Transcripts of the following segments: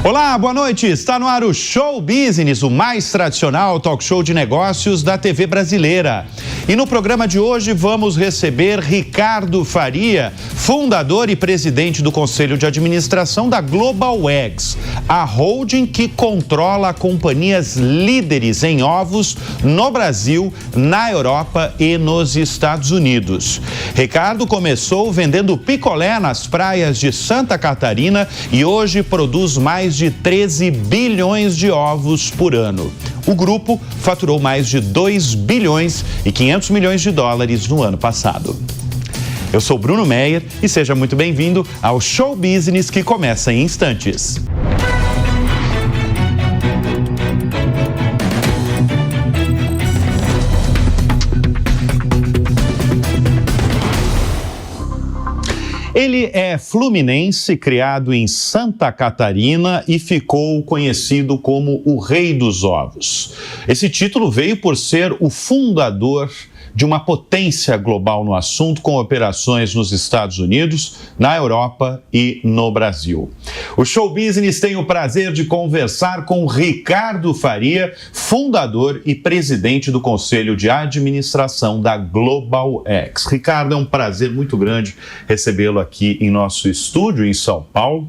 Olá, boa noite. Está no ar o Show Business, o mais tradicional talk show de negócios da TV brasileira. E no programa de hoje vamos receber Ricardo Faria, fundador e presidente do Conselho de Administração da Global Eggs, a holding que controla companhias líderes em ovos no Brasil, na Europa e nos Estados Unidos. Ricardo começou vendendo picolé nas praias de Santa Catarina e hoje produz mais de 13 bilhões de ovos por ano. O grupo faturou mais de 2 bilhões e 500 milhões de dólares no ano passado. Eu sou Bruno Meyer e seja muito bem-vindo ao Show Business que começa em instantes. Ele é fluminense, criado em Santa Catarina e ficou conhecido como o Rei dos Ovos. Esse título veio por ser o fundador de uma potência global no assunto, com operações nos Estados Unidos, na Europa e no Brasil. O Show Business tem o prazer de conversar com Ricardo Faria, fundador e presidente do Conselho de Administração da Global Eggs. Ricardo, é um prazer muito grande recebê-lo aqui em nosso estúdio em São Paulo.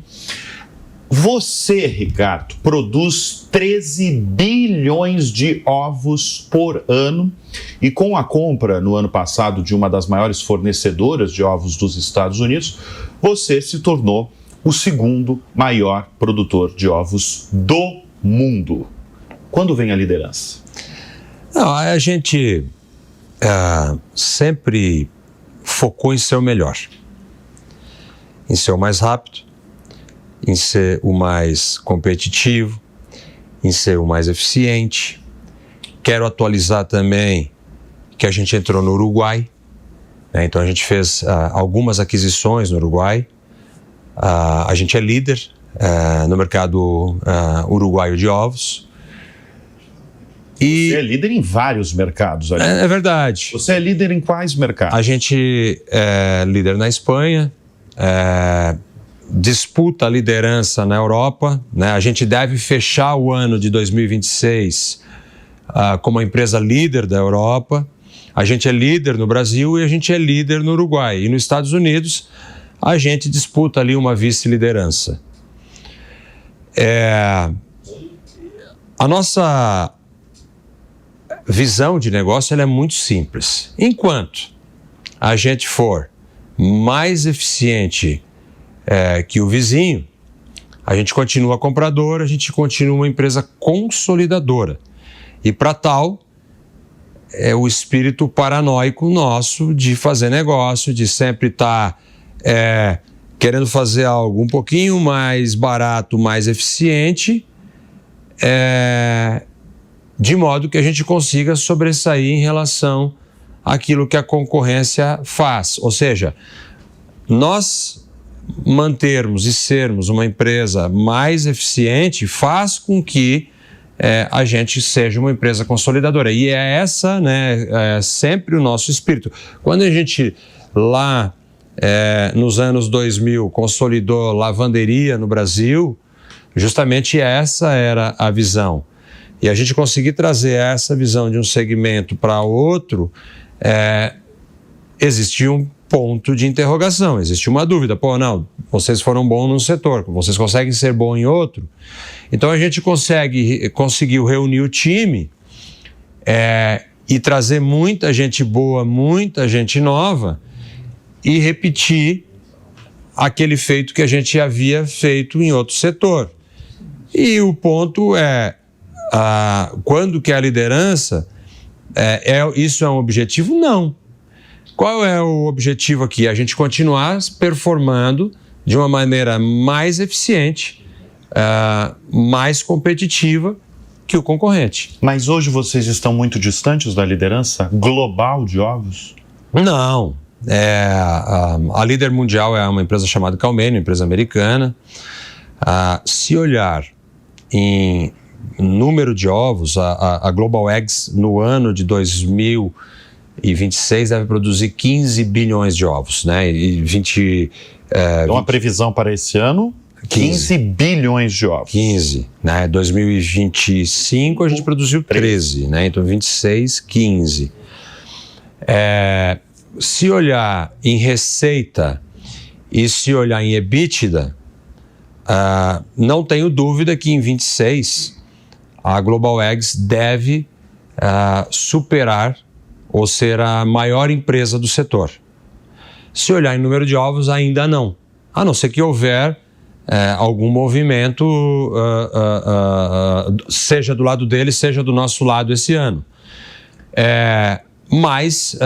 Você, Ricardo, produz 13 bilhões de ovos por ano e com a compra no ano passado de uma das maiores fornecedoras de ovos dos Estados Unidos, você se tornou o segundo maior produtor de ovos do mundo. Quando vem a liderança? Não, a gente sempre focou em ser o melhor, em ser o mais rápido, em ser o mais competitivo, em ser o mais eficiente. Quero atualizar também que a gente entrou no Uruguai, né? Então a gente fez algumas aquisições no Uruguai. A gente é líder no mercado uruguaio de ovos. E você é líder em vários mercados. É verdade. Você é líder em quais mercados? A gente é líder na Espanha, disputa a liderança na Europa, né? A gente deve fechar o ano de 2026 como a empresa líder da Europa. A gente é líder no Brasil e a gente é líder no Uruguai. E nos Estados Unidos, a gente disputa ali uma vice-liderança. A nossa visão de negócio ela é muito simples. Enquanto a gente for mais eficiente que o vizinho, a gente continua comprador, a gente continua uma empresa consolidadora. E para tal, é o espírito paranoico nosso de fazer negócio, de sempre estar querendo fazer algo um pouquinho mais barato, mais eficiente, de modo que a gente consiga sobressair em relação àquilo que a concorrência faz. Ou seja, nós mantermos e sermos uma empresa mais eficiente faz com que a gente seja uma empresa consolidadora. E é essa, né, sempre o nosso espírito. Quando a gente lá nos anos 2000 consolidou lavanderia no Brasil, justamente essa era a visão. E a gente conseguir trazer essa visão de um segmento para outro, existia um ponto de interrogação, existe uma dúvida. Não, vocês foram bons num setor, vocês conseguem ser bons em outro? Então a gente conseguiu reunir o time e trazer muita gente boa, muita gente nova e repetir aquele feito que a gente havia feito em outro setor. E o ponto quando que é a liderança, isso é um objetivo? Não. Qual é o objetivo aqui? A gente continuar performando de uma maneira mais eficiente, mais competitiva que o concorrente. Mas hoje vocês estão muito distantes da liderança global de ovos? Não. A líder mundial é uma empresa chamada Calmeno, empresa americana. Se olhar em número de ovos, a Global Eggs no ano de 2026 deve produzir 15 bilhões de ovos, né? Então a previsão para esse ano? 15 bilhões de ovos. 15, né? 2025 a gente produziu 13, né? Então 26, 15. Se olhar em receita e se olhar em EBITDA, não tenho dúvida que em 26 a Global Eggs deve superar ou ser a maior empresa do setor. Se olhar em número de ovos, ainda não. A não ser que houver algum movimento, seja do lado dele, seja do nosso lado esse ano. Mas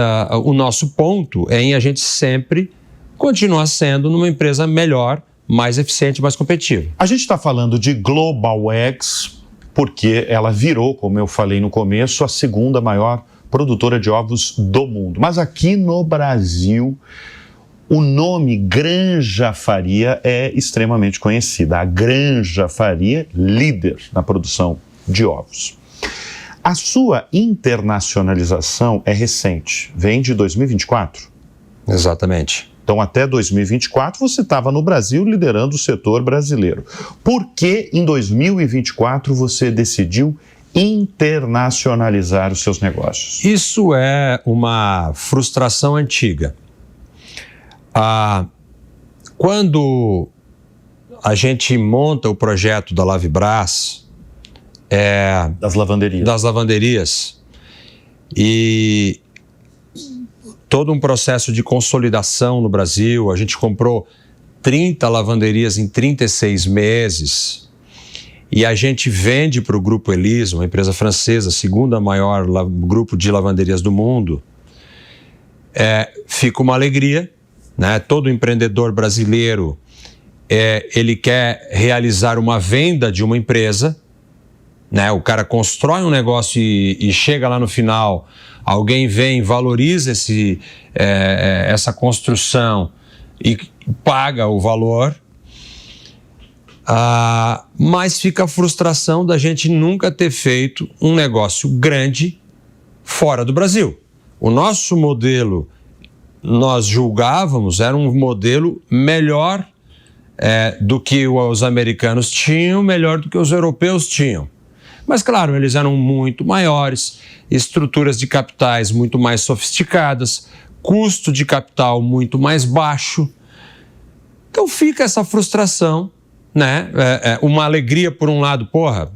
o nosso ponto é em a gente sempre continuar sendo numa empresa melhor, mais eficiente, mais competitiva. A gente está falando de Global Eggs porque ela virou, como eu falei no começo, a segunda maior produtora de ovos do mundo. Mas aqui no Brasil, o nome Granja Faria é extremamente conhecido. A Granja Faria, líder na produção de ovos. A sua internacionalização é recente, vem de 2024? Exatamente. Então, até 2024, você estava no Brasil liderando o setor brasileiro. Por que em 2024 você decidiu internacionalizar os seus negócios? Isso é uma frustração antiga. Quando a gente monta o projeto da Lavibras, das lavanderias, e todo um processo de consolidação no Brasil, a gente comprou 30 lavanderias em 36 meses, e a gente vende para o Grupo Elis, uma empresa francesa, segunda maior grupo de lavanderias do mundo. Fica uma alegria, né? Todo empreendedor brasileiro, ele quer realizar uma venda de uma empresa, né? O cara constrói um negócio e chega lá no final, alguém vem, valoriza essa construção e paga o valor. Mas fica a frustração da gente nunca ter feito um negócio grande fora do Brasil. O nosso modelo, nós julgávamos, era um modelo melhor do que os americanos tinham, melhor do que os europeus tinham. Mas, claro, eles eram muito maiores, estruturas de capitais muito mais sofisticadas, custo de capital muito mais baixo. Então fica essa frustração, né? Uma alegria por um lado,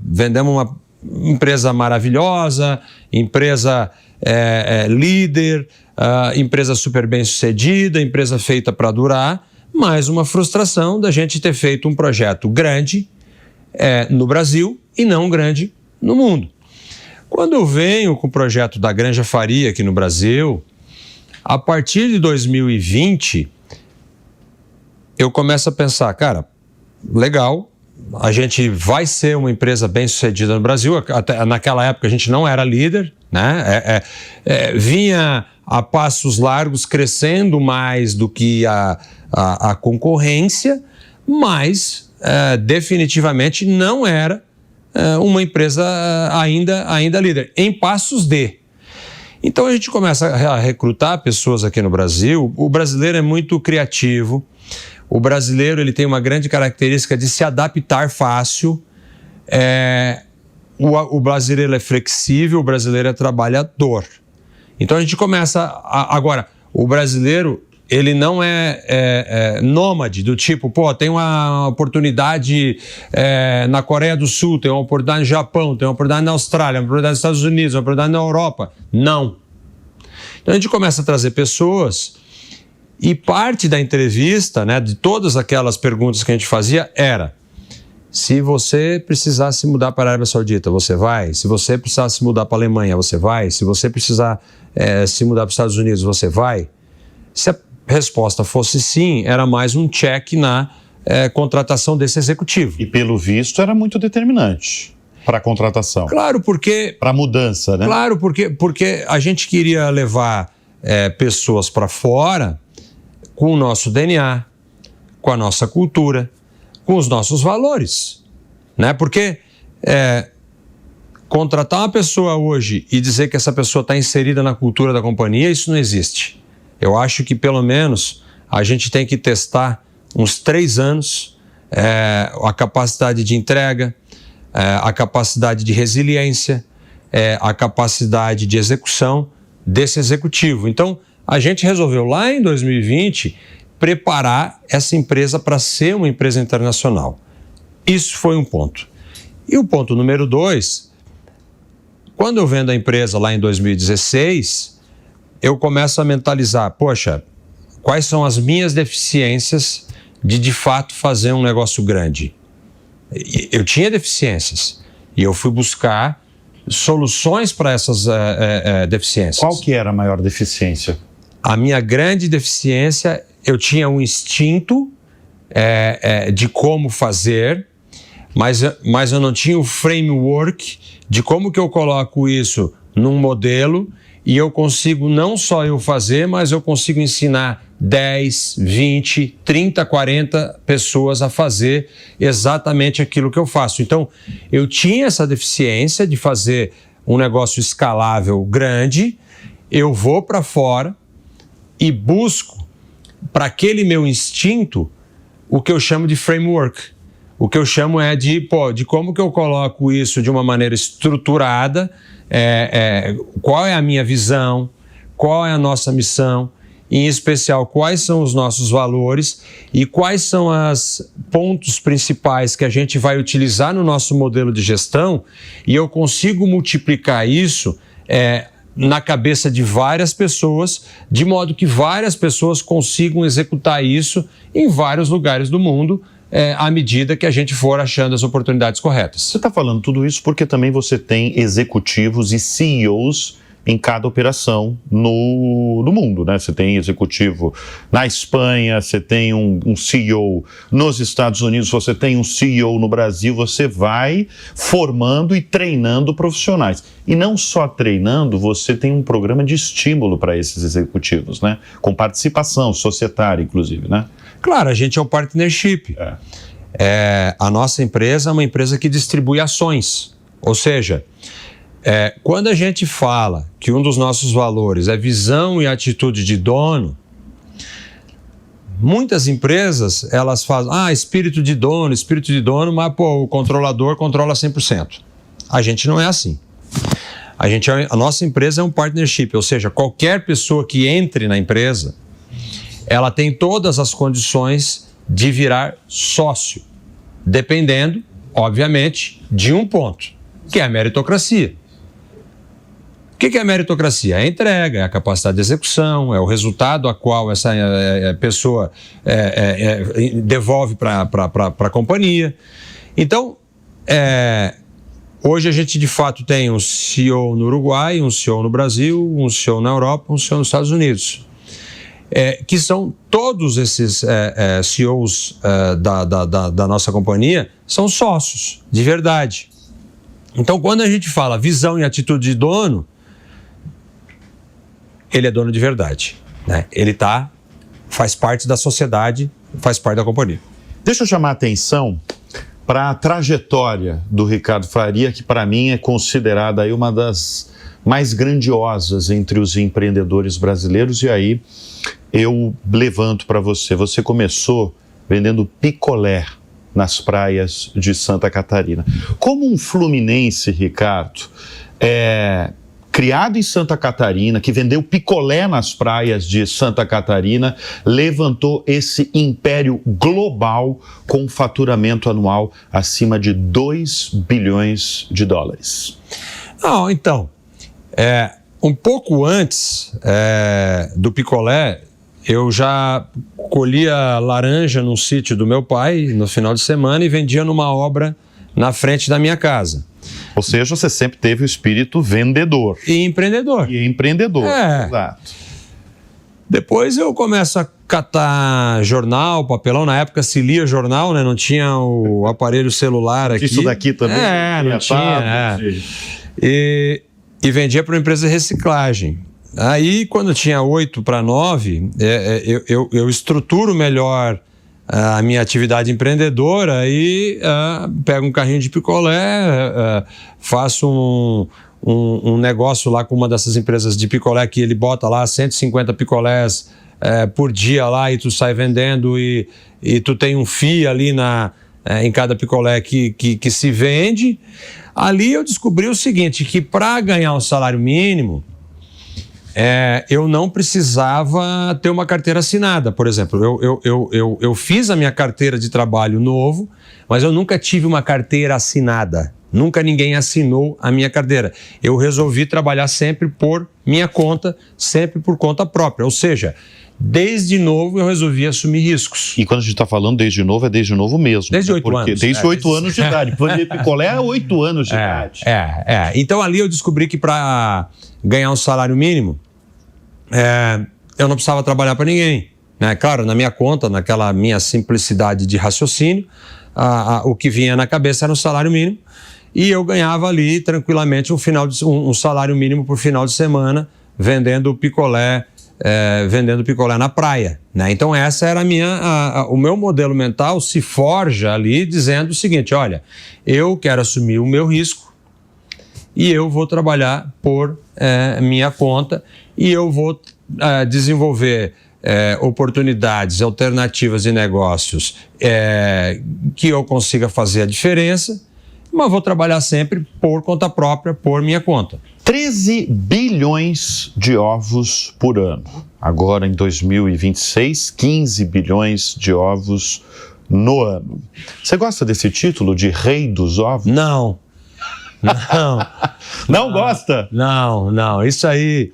vendemos uma empresa maravilhosa, empresa líder, empresa super bem sucedida, empresa feita para durar, mas uma frustração da gente ter feito um projeto grande no Brasil e não grande no mundo. Quando eu venho com o projeto da Granja Faria aqui no Brasil, a partir de 2020, eu começo a pensar, cara, legal, a gente vai ser uma empresa bem sucedida no Brasil. Até naquela época a gente não era líder, né? Vinha a passos largos, crescendo mais do que a concorrência, mas definitivamente não era uma empresa ainda líder, em passos de. Então a gente começa a recrutar pessoas aqui no Brasil. O brasileiro é muito criativo, o brasileiro ele tem uma grande característica de se adaptar fácil, o brasileiro é flexível, o brasileiro é trabalhador. Então a gente começa agora, o brasileiro ele não é nômade, do tipo, tem uma oportunidade na Coreia do Sul, tem uma oportunidade no Japão, tem uma oportunidade na Austrália, uma oportunidade nos Estados Unidos, uma oportunidade na Europa. Não. Então a gente começa a trazer pessoas e parte da entrevista, né, de todas aquelas perguntas que a gente fazia era: se você precisar se mudar para a Arábia Saudita, você vai? Se você precisar se mudar para a Alemanha, você vai? Se você precisar se mudar para os Estados Unidos, você vai? Se a resposta fosse sim, era mais um check na contratação desse executivo. E pelo visto era muito determinante para a contratação. Claro, porque... Para a mudança, né? Claro, porque a gente queria levar pessoas para fora com o nosso DNA, com a nossa cultura, com os nossos valores, né? Porque contratar uma pessoa hoje e dizer que essa pessoa está inserida na cultura da companhia, isso não existe. Eu acho que pelo menos a gente tem que testar uns 3 anos a capacidade de entrega, a capacidade de resiliência, a capacidade de execução desse executivo. Então, a gente resolveu lá em 2020 preparar essa empresa para ser uma empresa internacional. Isso foi um ponto. E o ponto número 2, quando eu vendo a empresa lá em 2016, eu começo a mentalizar, poxa, quais são as minhas deficiências de fato fazer um negócio grande? Eu tinha deficiências e eu fui buscar soluções para essas deficiências. Qual que era a maior deficiência? A minha grande deficiência, eu tinha um instinto de como fazer, mas eu não tinha o framework de como que eu coloco isso num modelo e eu consigo não só eu fazer, mas eu consigo ensinar 10, 20, 30, 40 pessoas a fazer exatamente aquilo que eu faço. Então, eu tinha essa deficiência de fazer um negócio escalável grande, eu vou para fora e busco para aquele meu instinto o que eu chamo de framework. O que eu chamo de como que eu coloco isso de uma maneira estruturada, qual é a minha visão, qual é a nossa missão, em especial quais são os nossos valores e quais são os pontos principais que a gente vai utilizar no nosso modelo de gestão, e eu consigo multiplicar isso na cabeça de várias pessoas, de modo que várias pessoas consigam executar isso em vários lugares do mundo, à medida que a gente for achando as oportunidades corretas. Você está falando tudo isso porque também você tem executivos e CEOs em cada operação no mundo, né? Você tem executivo na Espanha, você tem um CEO nos Estados Unidos, você tem um CEO no Brasil, você vai formando e treinando profissionais. E não só treinando, você tem um programa de estímulo para esses executivos, né? Com participação societária, inclusive, né? Claro, a gente é um partnership. A nossa empresa é uma empresa que distribui ações, ou seja, quando a gente fala que um dos nossos valores é visão e atitude de dono, muitas empresas, elas fazem, espírito de dono, mas o controlador controla 100%. A gente não é assim. A nossa empresa é um partnership, ou seja, qualquer pessoa que entre na empresa, ela tem todas as condições de virar sócio, dependendo, obviamente, de um ponto, que é a meritocracia. O que é a meritocracia? É a entrega, é a capacidade de execução, é o resultado a qual essa pessoa devolve para a companhia. Então, hoje a gente de fato tem um CEO no Uruguai, um CEO no Brasil, um CEO na Europa, um CEO nos Estados Unidos. Que são todos esses CEOs da nossa companhia, são sócios, de verdade. Então, quando a gente fala visão e atitude de dono, ele é dono de verdade, né? Ele faz parte da sociedade, faz parte da companhia. Deixa eu chamar a atenção para a trajetória do Ricardo Faria, que para mim é considerada aí uma das mais grandiosas entre os empreendedores brasileiros, e aí eu levanto para você. Você começou vendendo picolé nas praias de Santa Catarina. Como um fluminense, Ricardo, criado em Santa Catarina, que vendeu picolé nas praias de Santa Catarina, levantou esse império global com um faturamento anual acima de 2 bilhões de dólares? Não, então, um pouco antes do picolé, eu já colhia laranja num sítio do meu pai no final de semana e vendia numa obra na frente da minha casa. Ou seja, você sempre teve o espírito vendedor. E empreendedor. Exato. Depois eu começo a catar jornal, papelão. Na época se lia jornal, né? Não tinha o aparelho celular aqui. Isso daqui também? Não tinha. E vendia para uma empresa de reciclagem. Aí, quando tinha 8 para 9, eu estruturo melhor a minha atividade empreendedora e pego um carrinho de picolé, faço um negócio lá com uma dessas empresas de picolé que ele bota lá 150 picolés por dia lá e tu sai vendendo e tu tem um FII ali em cada picolé que se vende. Ali eu descobri o seguinte, que para ganhar um salário mínimo, eu não precisava ter uma carteira assinada, por exemplo. Eu fiz a minha carteira de trabalho novo, mas eu nunca tive uma carteira assinada. Nunca ninguém assinou a minha carteira. Eu resolvi trabalhar sempre por minha conta, sempre por conta própria. Ou seja, desde novo eu resolvi assumir riscos. E quando a gente está falando desde novo, é desde novo mesmo. Desde 8 anos. Desde 8 anos de idade. Vender picolé é 8 anos de idade. Então ali eu descobri que para ganhar um salário mínimo, eu não precisava trabalhar para ninguém. Né? Claro, na minha conta, naquela minha simplicidade de raciocínio, o que vinha na cabeça era um salário mínimo e eu ganhava ali tranquilamente um salário mínimo por final de semana vendendo picolé na praia. Né? Então essa era o meu modelo mental se forja ali dizendo o seguinte, olha, eu quero assumir o meu risco e eu vou trabalhar por minha conta e eu vou desenvolver oportunidades, alternativas de negócios que eu consiga fazer a diferença, mas vou trabalhar sempre por conta própria, por minha conta. 13 bilhões de ovos por ano. Agora, em 2026, 15 bilhões de ovos no ano. Você gosta desse título de rei dos ovos? Não. Não gosta? Não. Isso aí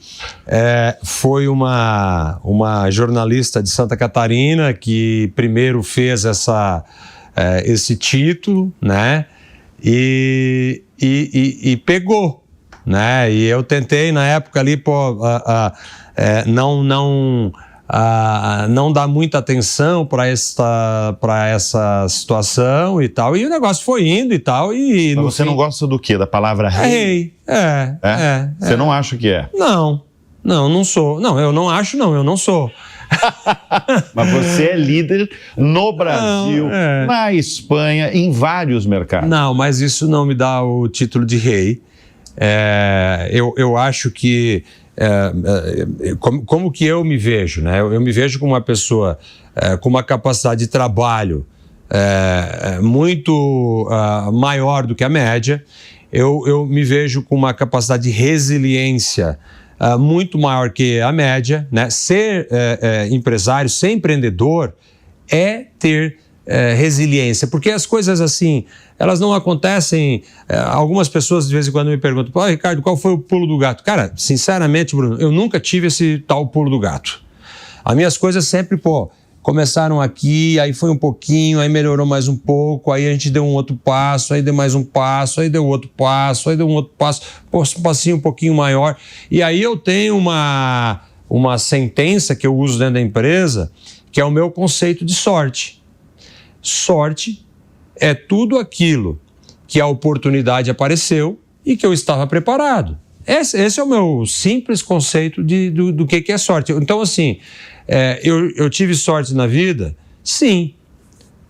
foi uma jornalista de Santa Catarina que primeiro fez esse título, né? E pegou, né? E eu tentei na época ali, não dar muita atenção para essa situação e tal, e o negócio foi indo e tal. Mas você não gosta do quê? Da palavra rei? Você não acha que é? Não sou. Não, eu não acho, não, eu não sou. Mas você é líder no Brasil, na Espanha, em vários mercados. Não, mas isso não me dá o título de rei. Eu acho que como que eu me vejo, né? Eu me vejo como uma pessoa com uma capacidade de trabalho muito maior do que a média. Eu me vejo com uma capacidade de resiliência muito maior que a média, né? Ser empresário, ser empreendedor é ter resiliência, porque as coisas assim, elas não acontecem. Algumas pessoas de vez em quando me perguntam, Ricardo, qual foi o pulo do gato? Cara, sinceramente, Bruno, eu nunca tive esse tal pulo do gato. As minhas coisas sempre, começaram aqui, aí foi um pouquinho, aí melhorou mais um pouco, aí a gente deu um outro passo, aí deu mais um passo, aí deu outro passo, aí deu um outro passo, um passinho um pouquinho maior. E aí eu tenho uma sentença que eu uso dentro da empresa, que é o meu conceito de sorte. Sorte é tudo aquilo que a oportunidade apareceu e que eu estava preparado. Esse é o meu simples conceito do que é sorte. Então, assim, eu tive sorte na vida, sim,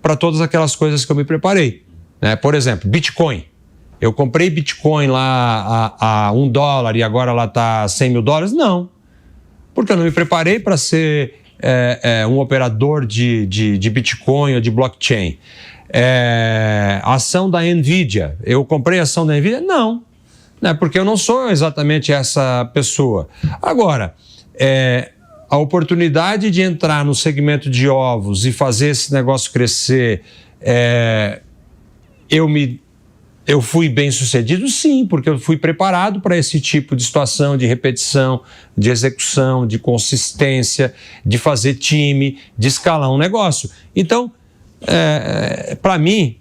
para todas aquelas coisas que eu me preparei. Né? Por exemplo, Bitcoin. Eu comprei Bitcoin lá a $1 e agora lá está $100 mil? Não, porque eu não me preparei para ser um operador de Bitcoin ou de blockchain. A ação da NVIDIA. Eu comprei a ação da NVIDIA? Não, né? Porque eu não sou exatamente essa pessoa. Agora, a oportunidade de entrar no segmento de ovos e fazer esse negócio crescer, eu fui bem sucedido? Sim, porque eu fui preparado para esse tipo de situação, de repetição, de execução, de consistência, de fazer time, de escalar um negócio. Então, para mim,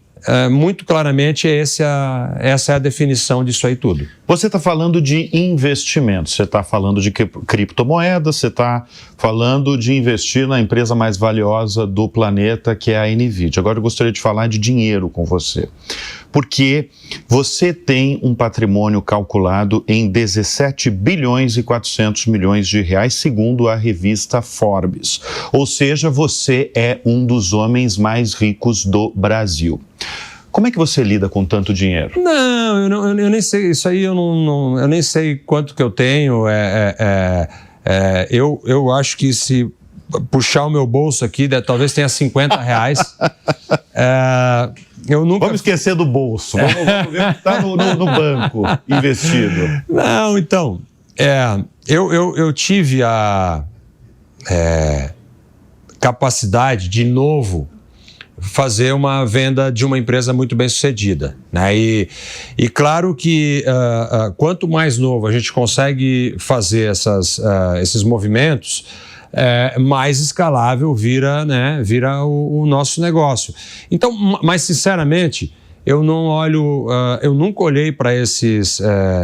muito claramente, essa é a definição disso aí tudo. Você está falando de investimento, você está falando de criptomoedas, você está falando de investir na empresa mais valiosa do planeta, que é a NVIDIA. Agora eu gostaria de falar de dinheiro com você, porque você tem um patrimônio calculado em 17 bilhões e 400 milhões de reais, segundo a revista Forbes. Ou seja, você é um dos homens mais ricos do Brasil. Como é que você lida com tanto dinheiro? Não, eu nem sei, isso aí eu nem sei quanto que eu tenho. Eu acho que se puxar o meu bolso aqui, talvez tenha R$50. Vamos esquecer do bolso. Vamos ver o que está no banco investido. Não, então, eu tive a capacidade de novo fazer uma venda de uma empresa muito bem sucedida, né? E claro que quanto mais novo a gente consegue fazer esses movimentos, mais escalável vira o nosso negócio. Então, mas sinceramente, eu não olho, eu nunca olhei para esses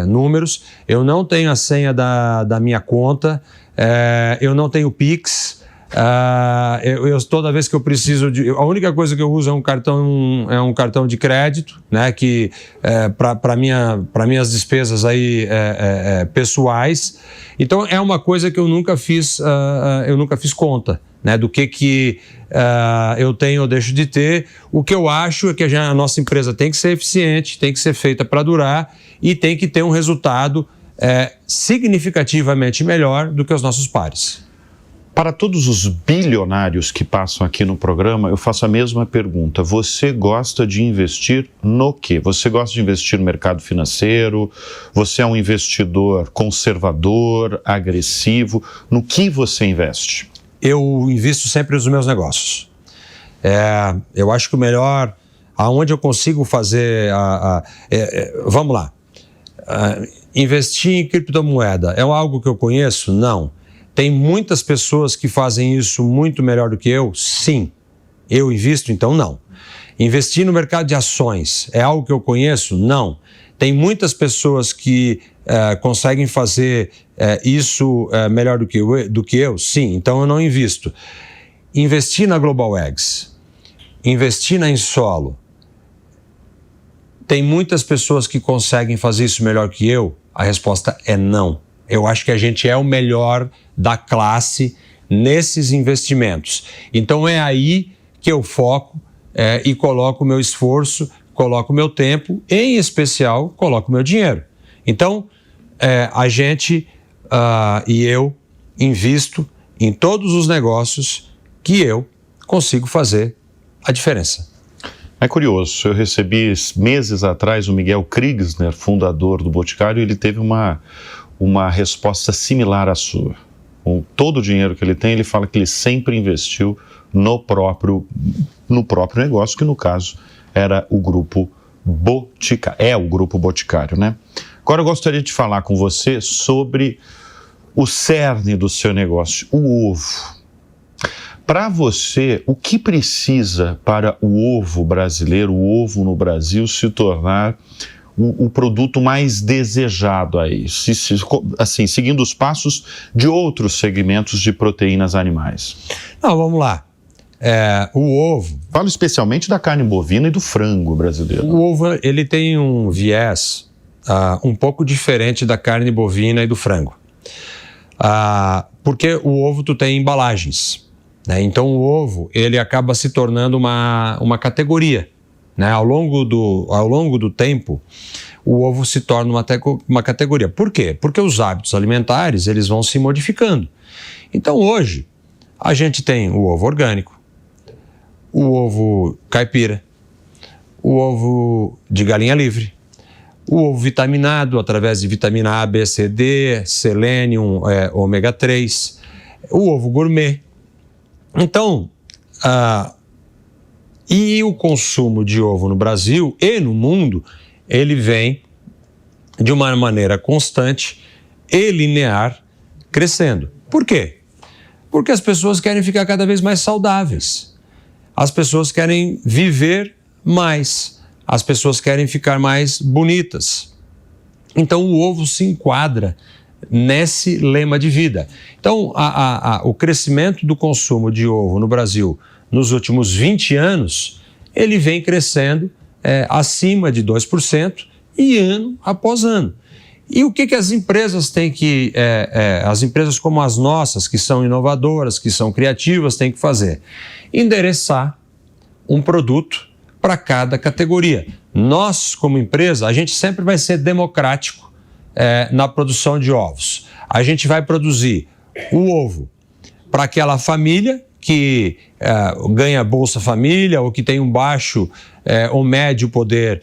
números, eu não tenho a senha da minha conta, eu não tenho Pix. Toda vez que eu preciso a única coisa que eu uso é um cartão de crédito, né, que para minhas despesas aí pessoais. Então é uma coisa que eu nunca fiz conta, né, do que eu tenho ou deixo de ter. O que eu acho é que a nossa empresa tem que ser eficiente, tem que ser feita para durar e tem que ter um resultado significativamente melhor do que os nossos pares. Para todos os bilionários que passam aqui no programa, eu faço a mesma pergunta. Você gosta de investir no quê? Você gosta de investir no mercado financeiro? Você é um investidor conservador, agressivo? No que você investe? Eu invisto sempre nos meus negócios. Eu acho que o melhor, aonde eu consigo fazer... vamos lá. Investir em criptomoeda é algo que eu conheço? Não. Tem muitas pessoas que fazem isso muito melhor do que eu? Sim. Eu invisto? Então não. Investir no mercado de ações é algo que eu conheço? Não. Tem muitas pessoas que conseguem fazer isso melhor do que eu? Sim. Então eu não invisto. Investir na Global Eggs, investir na Insolo, tem muitas pessoas que conseguem fazer isso melhor que eu? A resposta é não. Eu acho que a gente é o melhor da classe nesses investimentos. Então é aí que eu foco e coloco o meu esforço, coloco o meu tempo, em especial, coloco o meu dinheiro. Então, a gente e eu invisto em todos os negócios que eu consigo fazer a diferença. É curioso, eu recebi meses atrás o Miguel Kriegsner, fundador do Boticário, e ele teve uma resposta similar à sua. Com todo o dinheiro que ele tem, ele fala que ele sempre investiu no próprio negócio, que no caso era o Grupo Boticário. É o Grupo Boticário, né? Agora eu gostaria de falar com você sobre o cerne do seu negócio, o ovo. Para você, o que precisa para o ovo brasileiro, o ovo no Brasil, se tornar o produto mais desejado aí, assim, seguindo os passos de outros segmentos de proteínas animais? Não, vamos lá. O ovo... Falo especialmente da carne bovina e do frango brasileiro. O ovo, ele tem um viés um pouco diferente da carne bovina e do frango. Porque o ovo tu tem embalagens, né? Então o ovo, ele acaba se tornando uma categoria. Né? Ao longo do tempo, o ovo se torna uma categoria. Por quê? Porque os hábitos alimentares eles vão se modificando. Então hoje, a gente tem o ovo orgânico, o ovo caipira, o ovo de galinha livre, o ovo vitaminado através de vitamina A, B, C, D, selênio, ômega 3, o ovo gourmet. Então, e o consumo de ovo no Brasil e no mundo, ele vem de uma maneira constante e linear crescendo. Por quê? Porque as pessoas querem ficar cada vez mais saudáveis. As pessoas querem viver mais. As pessoas querem ficar mais bonitas. Então o ovo se enquadra nesse lema de vida. Então o crescimento do consumo de ovo no Brasil nos últimos 20 anos, ele vem crescendo acima de 2% e ano após ano. E o que as empresas têm que... as empresas como as nossas, que são inovadoras, que são criativas, têm que fazer? Endereçar um produto para cada categoria. Nós, como empresa, a gente sempre vai ser democrático na produção de ovos. A gente vai produzir o ovo para aquela família que ganha Bolsa Família ou que tem um baixo ou médio poder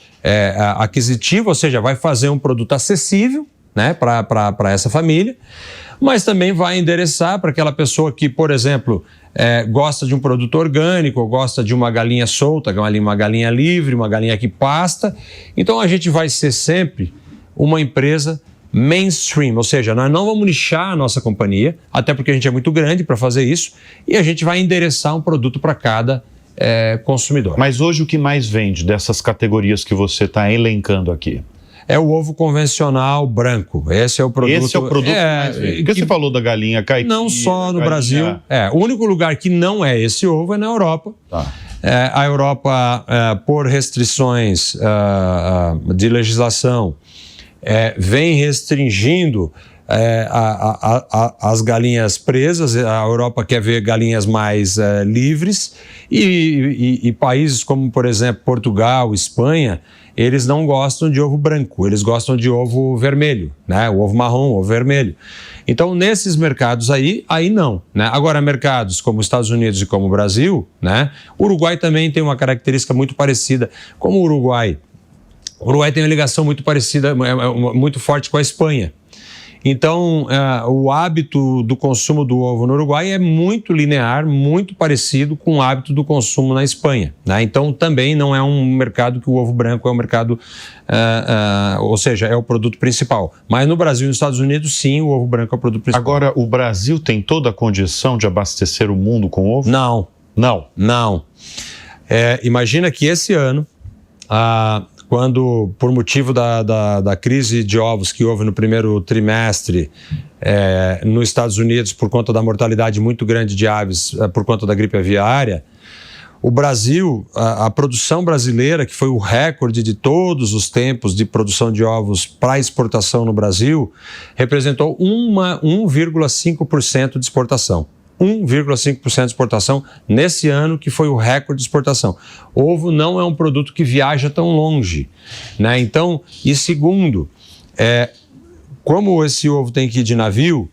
aquisitivo, ou seja, vai fazer um produto acessível, né, para essa família, mas também vai endereçar para aquela pessoa que, por exemplo, gosta de um produto orgânico, ou gosta de uma galinha solta, uma galinha livre, uma galinha que pasta. Então a gente vai ser sempre uma empresa mainstream, ou seja, nós não vamos nichar a nossa companhia, até porque a gente é muito grande para fazer isso, e a gente vai endereçar um produto para cada consumidor. Mas hoje o que mais vende dessas categorias que você está elencando aqui? É o ovo convencional branco. Esse é o produto. Esse é o produto que mais vende. Por que você falou da galinha caipira? Não só no Brasil. O único lugar que não é esse ovo é na Europa. Tá. A Europa, por restrições de legislação, vem restringindo as galinhas presas. A Europa quer ver galinhas mais livres e países como, por exemplo, Portugal, Espanha, eles não gostam de ovo branco, eles gostam de ovo vermelho, né? O ovo marrom, ovo vermelho. Então, nesses mercados aí não, né? Agora, mercados como os Estados Unidos e como o Brasil, né? O Uruguai também tem uma característica muito parecida. Como o Uruguai tem uma ligação muito parecida, muito forte com a Espanha. Então, o hábito do consumo do ovo no Uruguai é muito linear, muito parecido com o hábito do consumo na Espanha, né? Então, também não é um mercado que o ovo branco é um mercado, ou seja, é o produto principal. Mas no Brasil e nos Estados Unidos, sim, o ovo branco é o produto principal. Agora, o Brasil tem toda a condição de abastecer o mundo com ovo? Não. Imagina que esse ano, quando, por motivo da crise de ovos que houve no primeiro trimestre nos Estados Unidos, por conta da mortalidade muito grande de aves por conta da gripe aviária, o Brasil, a produção brasileira, que foi o recorde de todos os tempos de produção de ovos para exportação no Brasil, representou 1,5% de exportação. 1,5% de exportação nesse ano, que foi o recorde de exportação. Ovo não é um produto que viaja tão longe, né? Então, e segundo, como esse ovo tem que ir de navio,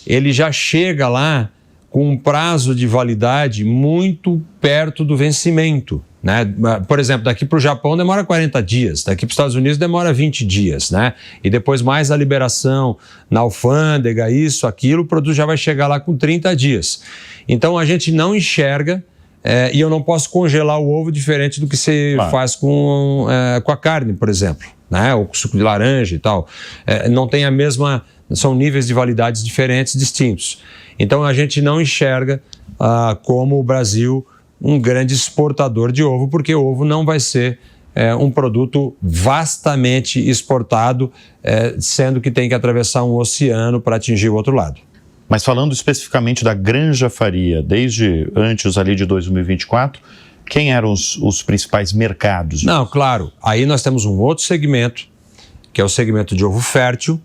ele já chega lá com um prazo de validade muito perto do vencimento, né? Por exemplo, daqui para o Japão demora 40 dias, daqui para os Estados Unidos demora 20 dias, né? E depois mais a liberação na alfândega, isso, aquilo, o produto já vai chegar lá com 30 dias. Então a gente não enxerga, e eu não posso congelar o ovo diferente do que você faz com a carne, por exemplo, né? Ou com suco de laranja e tal. Não tem a mesma, são níveis de validades diferentes, distintos. Então a gente não enxerga como o Brasil um grande exportador de ovo, porque o ovo não vai ser um produto vastamente exportado, sendo que tem que atravessar um oceano para atingir o outro lado. Mas falando especificamente da Granja Faria, desde antes ali de 2024, quem eram os principais mercados? Não, claro, aí nós temos um outro segmento, que é o segmento de ovo fértil.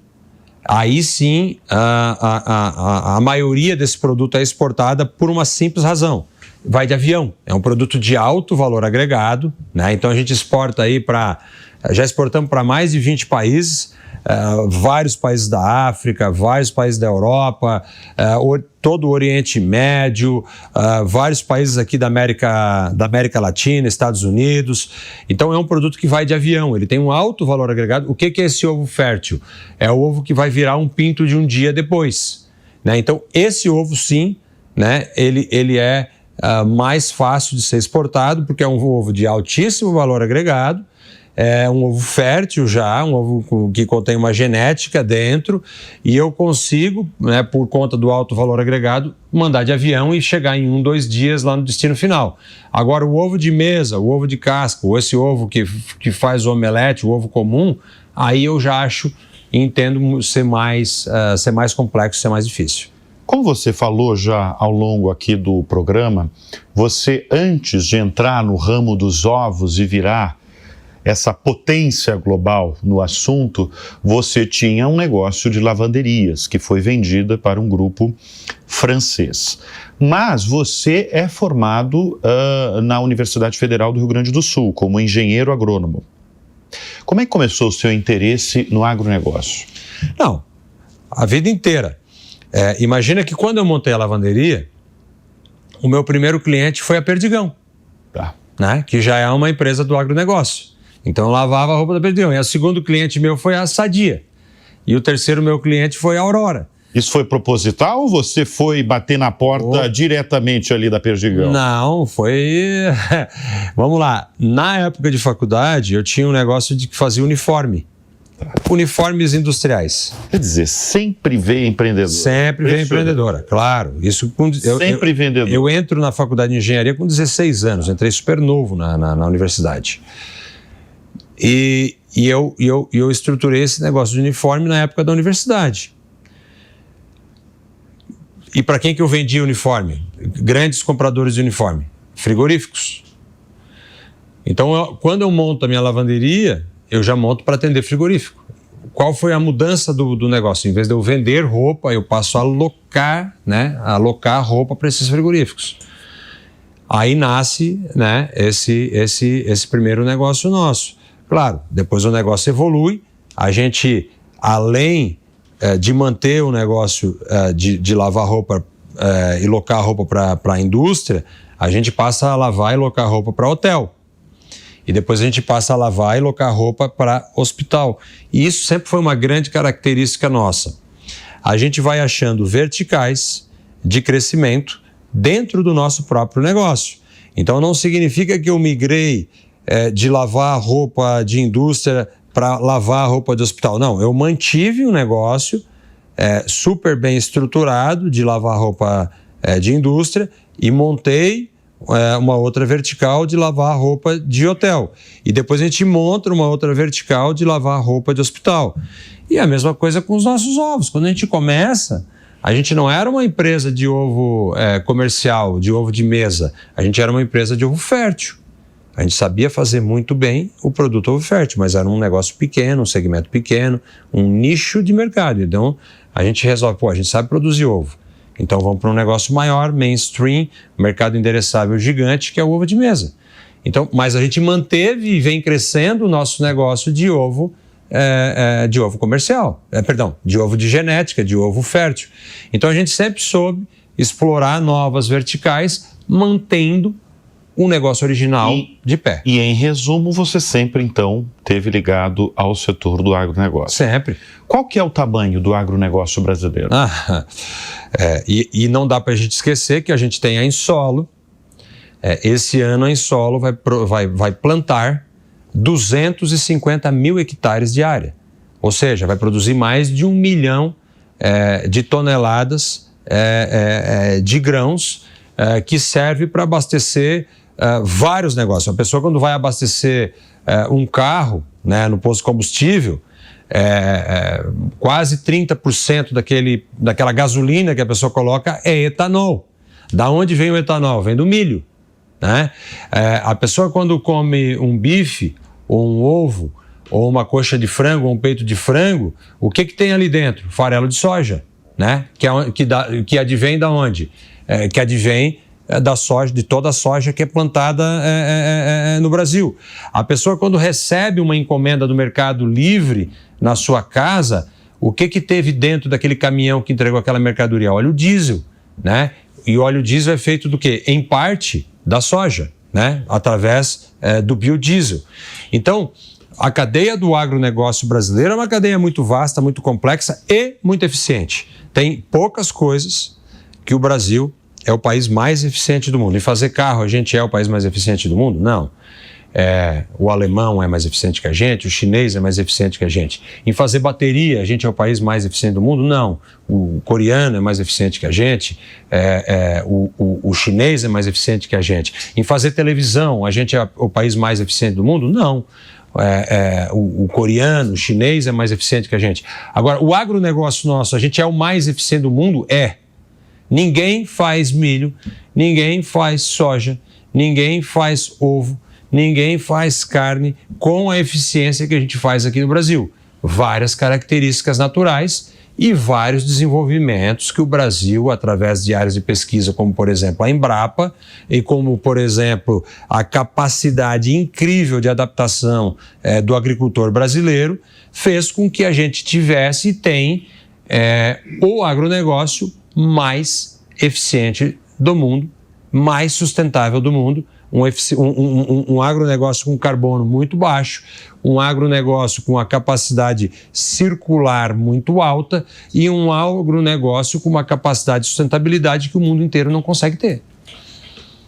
Aí sim, a maioria desse produto é exportada por uma simples razão. Vai de avião, é um produto de alto valor agregado, né? Então a gente exporta aí já exportamos para mais de 20 países, vários países da África, vários países da Europa, todo o Oriente Médio, vários países aqui da América Latina, Estados Unidos. Então é um produto que vai de avião, ele tem um alto valor agregado. O que é esse ovo fértil? É o ovo que vai virar um pinto de um dia depois, né? Então esse ovo sim, né, ele é mais fácil de ser exportado, porque é um ovo de altíssimo valor agregado, é um ovo fértil já, um ovo que contém uma genética dentro, e eu consigo, né, por conta do alto valor agregado, mandar de avião e chegar em 1-2 dias lá no destino final. Agora, o ovo de mesa, o ovo de casca, ou esse ovo que faz o omelete, o ovo comum, aí eu já acho e entendo ser mais complexo, ser mais difícil. Como você falou já ao longo aqui do programa, você, antes de entrar no ramo dos ovos e virar essa potência global no assunto, você tinha um negócio de lavanderias que foi vendida para um grupo francês. Mas você é formado na Universidade Federal do Rio Grande do Sul como engenheiro agrônomo. Como é que começou o seu interesse no agronegócio? Não, a vida inteira. Imagina que quando eu montei a lavanderia, o meu primeiro cliente foi a Perdigão, né? Que já é uma empresa do agronegócio. Então eu lavava a roupa da Perdigão. E o segundo cliente meu foi a Sadia. E o terceiro meu cliente foi a Aurora. Isso foi proposital ou você foi bater na porta diretamente ali da Perdigão? Não, foi... Vamos lá. Na época de faculdade, eu tinha um negócio de que fazia uniforme. Uniformes industriais. Quer dizer, sempre veio empreendedora. Sempre veio empreendedora, claro. Isso sempre vendedor. Eu entro na faculdade de engenharia com 16 anos, entrei super novo na universidade. E eu estruturei esse negócio de uniforme na época da universidade. E para quem que eu vendia uniforme? Grandes compradores de uniforme, frigoríficos. Então, quando eu monto a minha lavanderia, eu já monto para atender frigorífico. Qual foi a mudança do negócio? Em vez de eu vender roupa, eu passo a alocar, né? Alocar roupa para esses frigoríficos. Aí nasce, né, esse primeiro negócio nosso. Claro, depois o negócio evolui, a gente, além de manter o negócio de lavar roupa e locar roupa para a indústria, a gente passa a lavar e locar roupa para hotel. E depois a gente passa a lavar e locar roupa para hospital. E isso sempre foi uma grande característica nossa. A gente vai achando verticais de crescimento dentro do nosso próprio negócio. Então não significa que eu migrei de lavar roupa de indústria para lavar roupa de hospital. Não, eu mantive um negócio super bem estruturado de lavar roupa de indústria e montei uma outra vertical de lavar roupa de hotel. E depois a gente monta uma outra vertical de lavar roupa de hospital. E a mesma coisa com os nossos ovos. Quando a gente começa, a gente não era uma empresa de ovo comercial, de ovo de mesa. A gente era uma empresa de ovo fértil. A gente sabia fazer muito bem o produto ovo fértil, mas era um negócio pequeno, um segmento pequeno, um nicho de mercado. Então, a gente resolve, a gente sabe produzir ovo. Então, vamos para um negócio maior, mainstream, mercado endereçável gigante, que é o ovo de mesa. Então, mas a gente manteve e vem crescendo o nosso negócio de ovo comercial, de ovo de genética, de ovo fértil. Então, a gente sempre soube explorar novas verticais, mantendo um negócio original de pé. E, em resumo, você sempre, então, teve ligado ao setor do agronegócio. Sempre. Qual que é o tamanho do agronegócio brasileiro? E não dá para a gente esquecer que a gente tem a Insolo. Esse ano a Insolo vai plantar 250 mil hectares de área. Ou seja, vai produzir mais de 1 milhão de toneladas de grãos que serve para abastecer vários negócios. A pessoa, quando vai abastecer um carro, né, no posto de combustível, quase 30% daquela gasolina que a pessoa coloca é etanol. Da onde vem o etanol? Vem do milho, né? A pessoa, quando come um bife, ou um ovo, ou uma coxa de frango, ou um peito de frango, o que tem ali dentro? Farelo de soja, né? Que advém da onde? Que advém da soja, de toda a soja que é plantada no Brasil. A pessoa, quando recebe uma encomenda do Mercado Livre na sua casa, o que teve dentro daquele caminhão que entregou aquela mercadoria? Óleo diesel, né? E o óleo diesel é feito do quê? Em parte da soja, né? Através do biodiesel. Então, a cadeia do agronegócio brasileiro é uma cadeia muito vasta, muito complexa e muito eficiente. Tem poucas coisas que o Brasil é o país mais eficiente do mundo. Em fazer carro, a gente é o país mais eficiente do mundo? Não. O alemão é mais eficiente que a gente, o chinês é mais eficiente que a gente. Em fazer bateria, a gente é o país mais eficiente do mundo? Não. O coreano é mais eficiente que a gente, o chinês é mais eficiente que a gente. Em fazer televisão, a gente é o país mais eficiente do mundo? Não. O coreano, o chinês é mais eficiente que a gente. Agora, o agronegócio nosso, a gente é o mais eficiente do mundo? Ninguém faz milho, ninguém faz soja, ninguém faz ovo, ninguém faz carne com a eficiência que a gente faz aqui no Brasil. Várias características naturais e vários desenvolvimentos que o Brasil, através de áreas de pesquisa, como, por exemplo, a Embrapa, e como, por exemplo, a capacidade incrível de adaptação do agricultor brasileiro, fez com que a gente tivesse e tem o agronegócio mais eficiente do mundo, mais sustentável do mundo, um agronegócio com carbono muito baixo, um agronegócio com a capacidade circular muito alta e um agronegócio com uma capacidade de sustentabilidade que o mundo inteiro não consegue ter.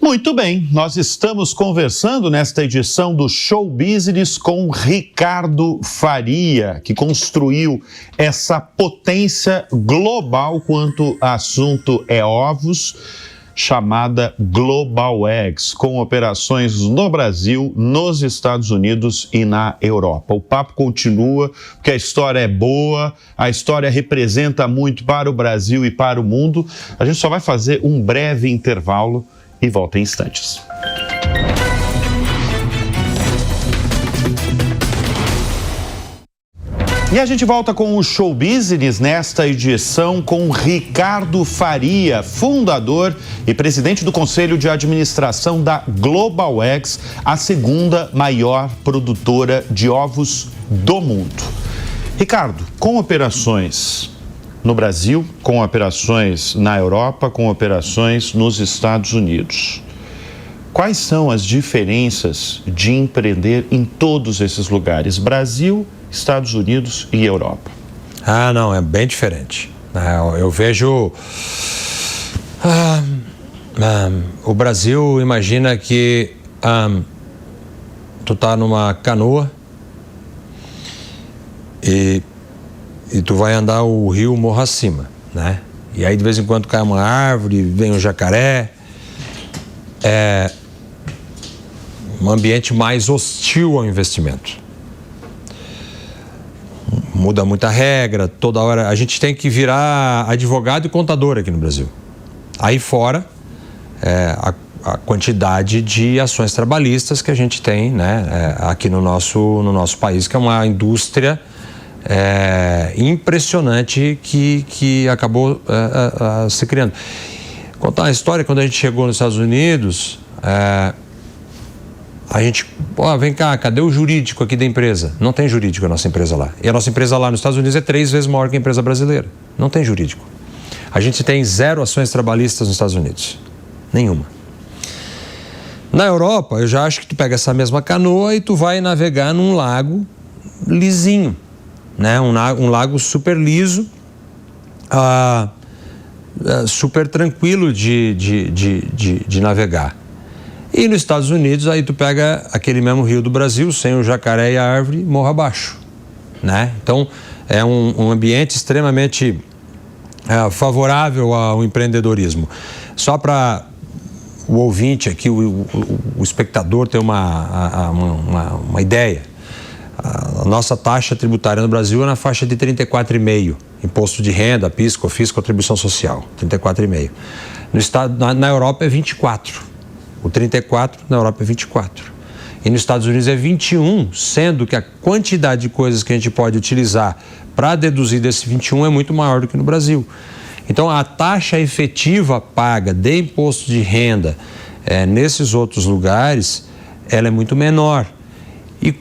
Muito bem, nós estamos conversando nesta edição do Show Business com Ricardo Faria, que construiu essa potência global quanto assunto é ovos, chamada Global Eggs, com operações no Brasil, nos Estados Unidos e na Europa. O papo continua, porque a história é boa, a história representa muito para o Brasil e para o mundo. A gente só vai fazer um breve intervalo e volta em instantes. E a gente volta com o Show Business nesta edição com Ricardo Faria, fundador e presidente do Conselho de Administração da Global Eggs, a segunda maior produtora de ovos do mundo. Ricardo, com operações no Brasil, com operações na Europa, com operações nos Estados Unidos, quais são as diferenças de empreender em todos esses lugares? Brasil, Estados Unidos e Europa. Não, é bem diferente. Eu vejo... o Brasil, imagina que tu tá numa canoa e tu vai andar o rio morro acima, né? E aí de vez em quando cai uma árvore, vem um jacaré. É um ambiente mais hostil ao investimento. Muda muita regra, toda hora. A gente tem que virar advogado e contador aqui no Brasil. Aí fora, a quantidade de ações trabalhistas que a gente tem, né, aqui no nosso país, que é uma indústria impressionante que acabou se criando. Contar uma história, quando a gente chegou nos Estados Unidos, a gente, vem cá, cadê o jurídico aqui da empresa? Não tem jurídico a nossa empresa lá. E a nossa empresa lá nos Estados Unidos é 3 vezes maior que a empresa brasileira. Não tem jurídico. A gente tem 0 ações trabalhistas nos Estados Unidos. Nenhuma. Na Europa, eu já acho que tu pega essa mesma canoa e tu vai navegar num lago lisinho, né? Um lago super liso, super tranquilo de navegar. E nos Estados Unidos, aí tu pega aquele mesmo rio do Brasil, sem o jacaré e a árvore, morro abaixo, né? Então, é um ambiente extremamente favorável ao empreendedorismo. Só para o ouvinte aqui, o espectador ter uma ideia, a nossa taxa tributária no Brasil é na faixa de 34,5%. Imposto de renda, PIS, COFINS, contribuição social, 34,5%. Na Europa é 24%. O 34 na Europa é 24. E nos Estados Unidos é 21, sendo que a quantidade de coisas que a gente pode utilizar para deduzir desse 21 é muito maior do que no Brasil. Então, a taxa efetiva paga de imposto de renda nesses outros lugares, ela é muito menor. E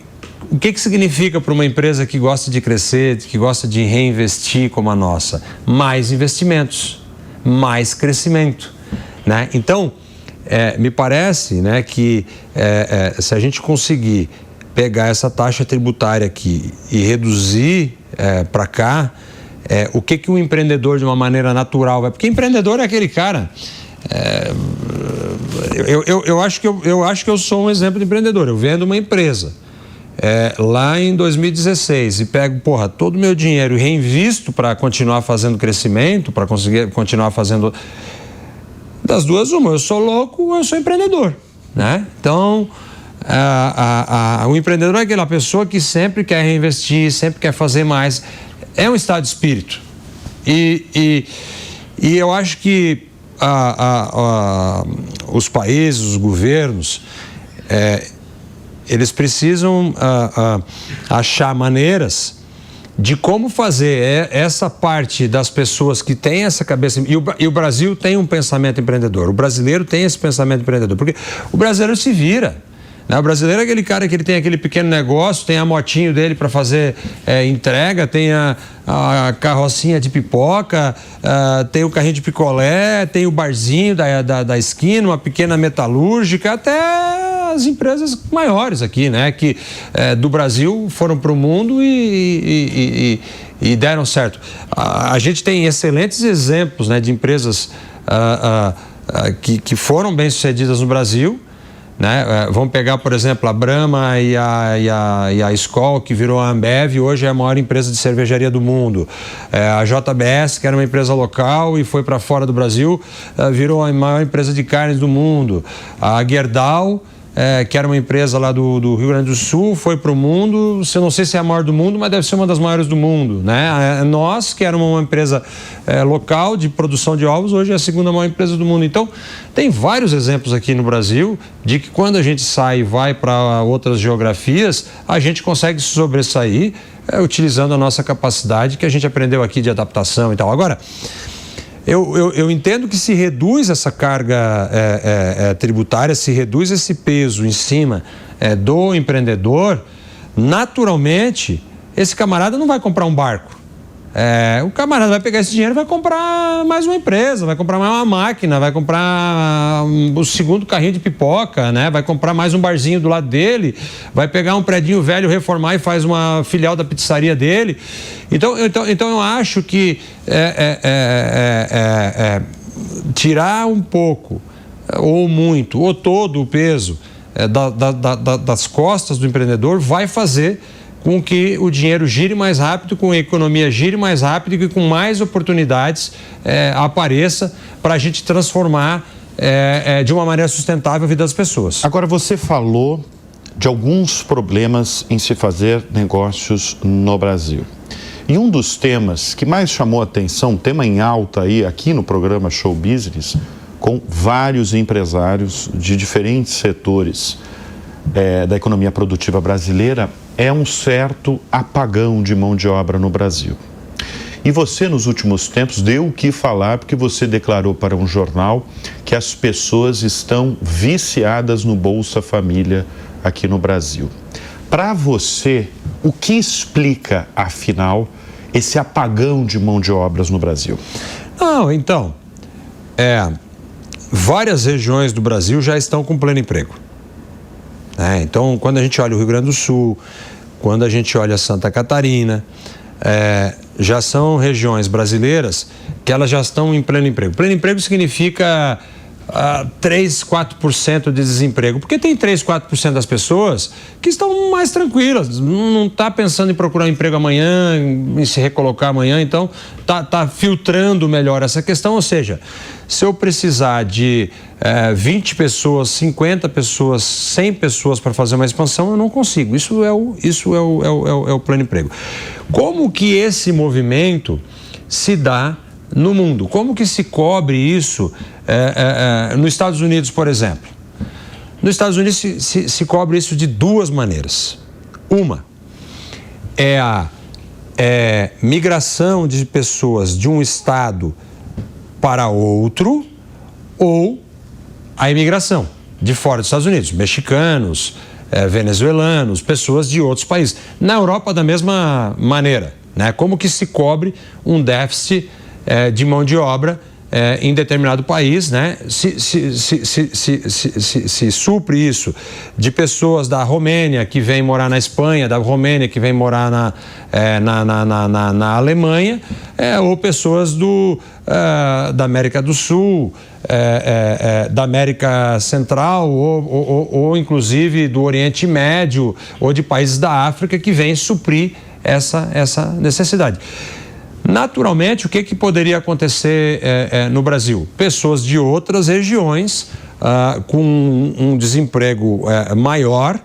o que significa para uma empresa que gosta de crescer, que gosta de reinvestir como a nossa? Mais investimentos, mais crescimento, né? Então, me parece, né, que se a gente conseguir pegar essa taxa tributária aqui e reduzir para cá, o que um empreendedor de uma maneira natural vai... Porque empreendedor é aquele cara... Eu acho que eu sou um exemplo de empreendedor. Eu vendo uma empresa lá em 2016 e pego, todo o meu dinheiro e reinvisto para continuar fazendo crescimento, para conseguir continuar fazendo... Das duas, uma, eu sou louco ou eu sou empreendedor, né? Então, o empreendedor é aquela pessoa que sempre quer reinvestir, sempre quer fazer mais. É um estado de espírito. E eu acho que os países, os governos, eles precisam achar maneiras de como fazer essa parte das pessoas que têm essa cabeça... E o Brasil tem um pensamento empreendedor. O brasileiro tem esse pensamento empreendedor. Porque o brasileiro se vira, O brasileiro é aquele cara que ele tem aquele pequeno negócio, tem a motinho dele para fazer entrega, tem a carrocinha de pipoca, tem o carrinho de picolé, tem o barzinho da esquina, uma pequena metalúrgica, até as empresas maiores aqui, né? Que do Brasil foram para o mundo e deram certo. A gente tem excelentes exemplos, né, de empresas que foram bem-sucedidas no Brasil, né? Vamos pegar, por exemplo, a Brahma e a Skol, que virou a Ambev, hoje é a maior empresa de cervejaria do mundo. A JBS, que era uma empresa local e foi para fora do Brasil, virou a maior empresa de carnes do mundo. A Gerdau, que era uma empresa lá do Rio Grande do Sul, foi para o mundo, eu não sei se é a maior do mundo, mas deve ser uma das maiores do mundo, né? Nós, que era uma empresa local de produção de ovos, hoje é a segunda maior empresa do mundo. Então, tem vários exemplos aqui no Brasil de que quando a gente sai e vai para outras geografias, a gente consegue se sobressair utilizando a nossa capacidade que a gente aprendeu aqui de adaptação e tal. Agora, eu entendo que se reduz essa carga tributária, se reduz esse peso em cima do empreendedor, naturalmente, esse camarada não vai comprar um barco. O camarada vai pegar esse dinheiro e vai comprar mais uma empresa, vai comprar mais uma máquina, vai comprar o segundo carrinho de pipoca, né? Vai comprar mais um barzinho do lado dele, vai pegar um predinho velho, reformar e faz uma filial da pizzaria dele. Então eu acho que tirar um pouco, ou muito, ou todo o peso das costas do empreendedor vai fazer com que o dinheiro gire mais rápido, com a economia gire mais rápido e que com mais oportunidades apareça para a gente transformar de uma maneira sustentável a vida das pessoas. Agora, você falou de alguns problemas em se fazer negócios no Brasil. E um dos temas que mais chamou a atenção, tema em alta aí aqui no programa Show Business, com vários empresários de diferentes setores da economia produtiva brasileira, é um certo apagão de mão de obra no Brasil. E você, nos últimos tempos, deu o que falar, porque você declarou para um jornal que as pessoas estão viciadas no Bolsa Família aqui no Brasil. Para você, o que explica, afinal, esse apagão de mão de obras no Brasil? Então, várias regiões do Brasil já estão com pleno emprego. Então, quando a gente olha o Rio Grande do Sul, quando a gente olha Santa Catarina, já são regiões brasileiras que elas já estão em pleno emprego. Pleno emprego significa 3, 4% de desemprego, porque tem 3, 4% das pessoas que estão mais tranquilas, não está pensando em procurar um emprego amanhã, em se recolocar amanhã, então está filtrando melhor essa questão. Ou seja, se eu precisar de 20 pessoas, 50 pessoas, 100 pessoas para fazer uma expansão, eu não consigo. Isso é o pleno emprego. Como que esse movimento se dá no mundo? Como que se cobre isso nos Estados Unidos, por exemplo? Nos Estados Unidos se cobre isso de duas maneiras. Uma é a migração de pessoas de um estado para outro, ou a imigração de fora dos Estados Unidos, mexicanos, venezuelanos, pessoas de outros países. Na Europa, da mesma maneira, né? Como que se cobre um déficit de mão de obra em determinado país, né? Se supre isso de pessoas da Romênia que vêm morar na Espanha, da Romênia que vêm morar na Alemanha, ou pessoas da América do Sul, da América Central, ou inclusive do Oriente Médio, ou de países da África que vêm suprir essa necessidade. Naturalmente, o que poderia acontecer no Brasil? Pessoas de outras regiões com um desemprego maior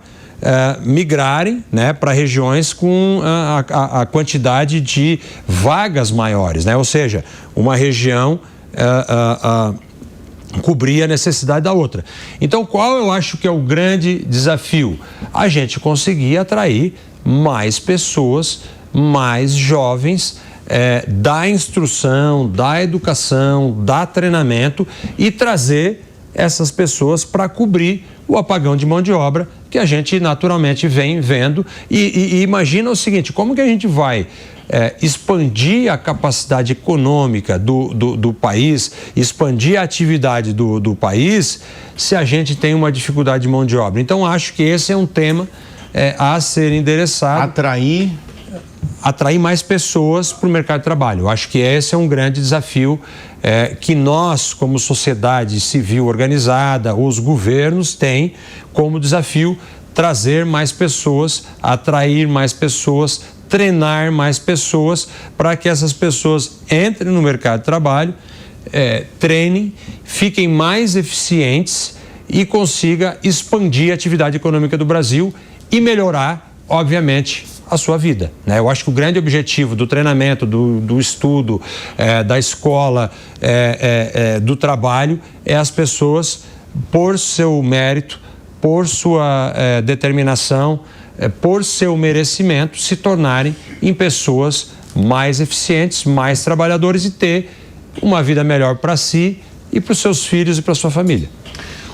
migrarem, né, para regiões com a quantidade de vagas maiores, né? Ou seja, uma região cobrir a necessidade da outra. Então, qual eu acho que é o grande desafio? A gente conseguir atrair mais pessoas, mais jovens, da instrução, da educação, da treinamento e trazer essas pessoas para cobrir o apagão de mão de obra que a gente naturalmente vem vendo. E imagina o seguinte, como que a gente vai expandir a capacidade econômica do país, expandir a atividade do país, se a gente tem uma dificuldade de mão de obra. Então, acho que esse é um tema a ser endereçado. Atrair mais pessoas para o mercado de trabalho. Eu acho que esse é um grande desafio que nós, como sociedade civil organizada, os governos têm como desafio trazer mais pessoas, atrair mais pessoas, treinar mais pessoas para que essas pessoas entrem no mercado de trabalho, treinem, fiquem mais eficientes e consiga expandir a atividade econômica do Brasil e melhorar, obviamente, a sua vida, né? Eu acho que o grande objetivo do treinamento, do estudo, da escola, do trabalho, é as pessoas, por seu mérito, por sua determinação, por seu merecimento, se tornarem em pessoas mais eficientes, mais trabalhadores e ter uma vida melhor para si e para os seus filhos e para a sua família.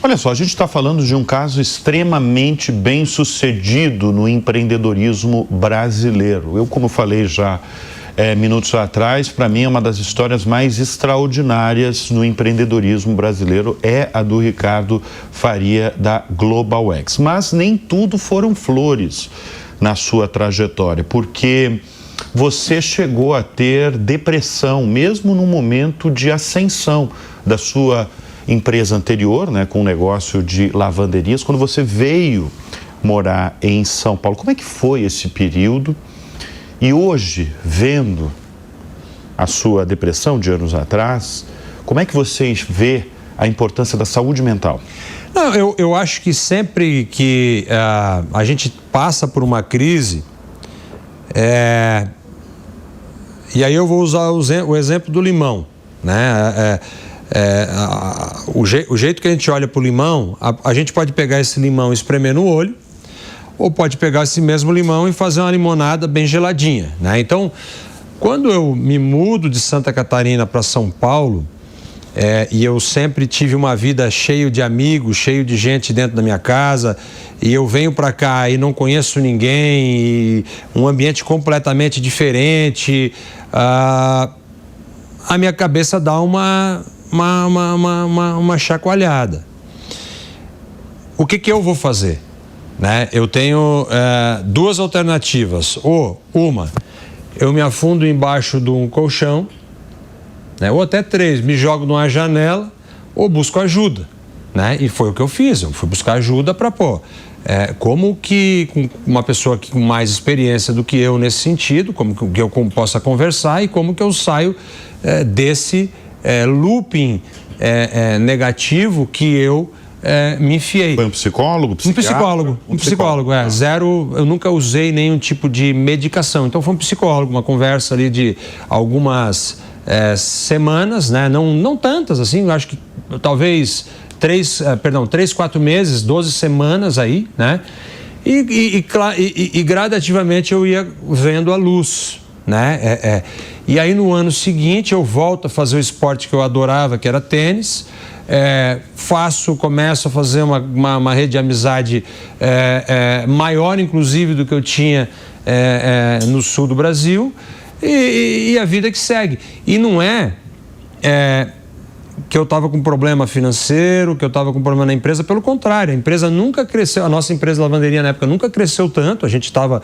Olha só, a gente está falando de um caso extremamente bem sucedido no empreendedorismo brasileiro. Eu, como falei já minutos atrás, para mim é uma das histórias mais extraordinárias no empreendedorismo brasileiro, é a do Ricardo Faria da GlobalX. Mas nem tudo foram flores na sua trajetória, porque você chegou a ter depressão, mesmo no momento de ascensão da sua empresa anterior, né, com um negócio de lavanderias, quando você veio morar em São Paulo. Como é que foi esse período? E hoje, vendo a sua depressão de anos atrás, como é que você vê a importância da saúde mental? Não, eu acho que sempre que a gente passa por uma crise, e aí eu vou usar o exemplo do limão, né? O jeito que a gente olha para o limão, a gente pode pegar esse limão e espremer no olho, ou pode pegar esse mesmo limão e fazer uma limonada bem geladinha, né? Então, quando eu me mudo de Santa Catarina para São Paulo, e eu sempre tive uma vida cheia de amigos, cheio de gente dentro da minha casa, e eu venho para cá e não conheço ninguém, e um ambiente completamente diferente, a minha cabeça dá uma chacoalhada. O que eu vou fazer? Né? Eu tenho duas alternativas. Uma, eu me afundo embaixo de um colchão, né? Ou até três, me jogo numa janela ou busco ajuda, né? E foi o que eu fiz, eu fui buscar ajuda para como que uma pessoa com mais experiência do que eu nesse sentido, como que eu possa conversar e como que eu saio desse looping negativo que eu me enfiei. Foi um psicólogo? Um psicólogo. Zero, eu nunca usei nenhum tipo de medicação. Então foi um psicólogo, uma conversa ali de algumas semanas, né? Não tantas assim, eu acho que talvez 3, 4 meses, 12 semanas aí, né? E gradativamente eu ia vendo a luz, né? E aí no ano seguinte eu volto a fazer o esporte que eu adorava, que era tênis. Começo a fazer uma rede de amizade maior, inclusive, do que eu tinha no sul do Brasil, e a vida que segue. E não que eu estava com problema financeiro, que eu estava com problema na empresa, pelo contrário, a empresa nunca cresceu, a nossa empresa de lavanderia na época nunca cresceu tanto, a gente estava